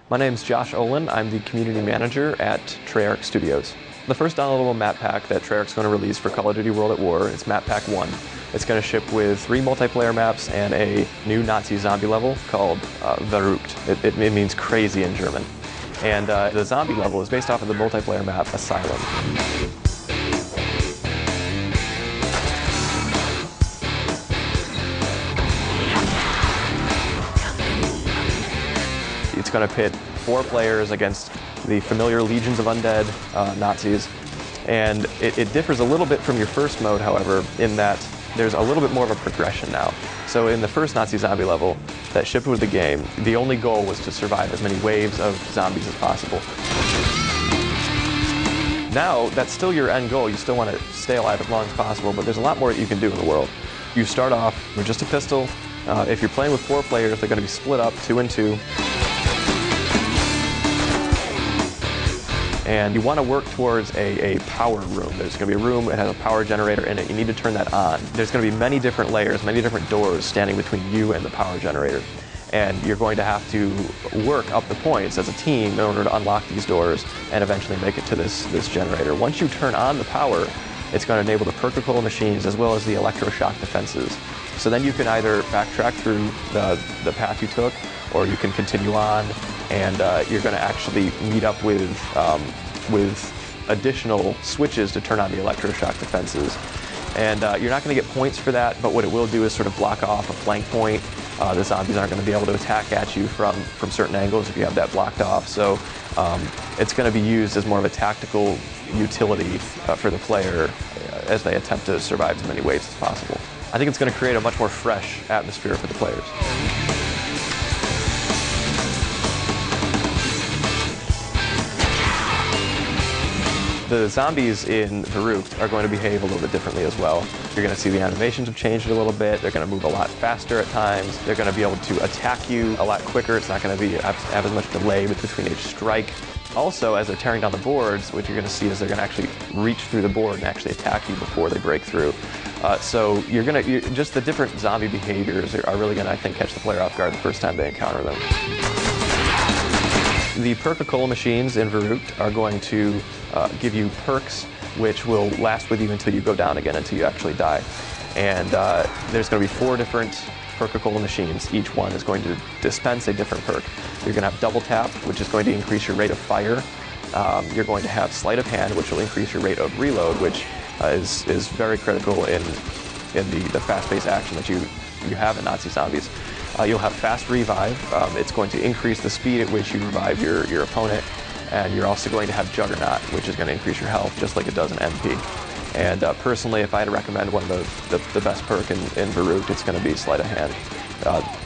My name's Josh Olin. I'm the community manager at Treyarch Studios. The first downloadable map pack that Treyarch's going to release for Call of Duty World at War is Map Pack 1. It's going to ship with 3 multiplayer maps and a new Nazi zombie level called Verrückt. It means crazy in German. And the zombie level is based off of the multiplayer map Asylum. It's going to pit 4 players against the familiar legions of undead Nazis. And it differs a little bit from your first mode, however, in that there's a little bit more of a progression now. So in the first Nazi zombie level that shipped with the game, the only goal was to survive as many waves of zombies as possible. Now, that's still your end goal. You still want to stay alive as long as possible, but there's a lot more that you can do in the world. You start off with just a pistol. If you're playing with 4 players, they're going to be split up 2 and 2. And you want to work towards a power room. There's going to be a room that has a power generator in it. You need to turn that on. There's going to be many different layers, many different doors standing between you and the power generator. And you're going to have to work up the points as a team in order to unlock these doors and eventually make it to this generator. Once you turn on the power, it's going to enable the perk machines as well as the electroshock defenses. So then you can either backtrack through the path you took, or you can continue on, and you're going to actually meet up with additional switches to turn on the electroshock defenses. And you're not going to get points for that, but what it will do is sort of block off a flank point. The zombies aren't going to be able to attack at you from certain angles if you have that blocked off. So it's going to be used as more of a tactical utility for the player as they attempt to survive as many waves as possible. I think it's going to create a much more fresh atmosphere for the players. The zombies in Verrückt are going to behave a little bit differently as well. You're going to see the animations have changed a little bit. They're going to move a lot faster at times. They're going to be able to attack you a lot quicker. It's not going to have as much delay between each strike. Also, as they're tearing down the boards, what you're going to see is they're going to actually reach through the board and actually attack you before they break through. So just the different zombie behaviors are really going to, I think, catch the player off guard the first time they encounter them. The Perk-a-Cola machines in Verrückt are going to give you perks which will last with you until you go down again, until you actually die. And there's going to be 4 different Perk-a-Cola machines. Each one is going to dispense a different perk. You're going to have Double Tap, which is going to increase your rate of fire. You're going to have Sleight of Hand, which will increase your rate of reload, which is very critical in the fast-paced action that you have in Nazi zombies. You'll have Fast Revive. It's going to increase the speed at which you revive your opponent. And you're also going to have Juggernaut, which is going to increase your health just like it does in MP. And personally, if I had to recommend one of the best perk in Verrückt, it's going to be Sleight of Hand.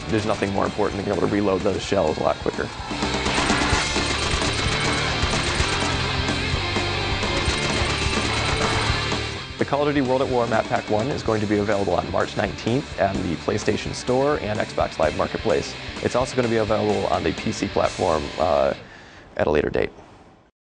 There's nothing more important than being able to reload those shells a lot quicker. The Call of Duty World at War Map Pack 1 is going to be available on March 19th at the PlayStation Store and Xbox Live Marketplace. It's also going to be available on the PC platform at a later date.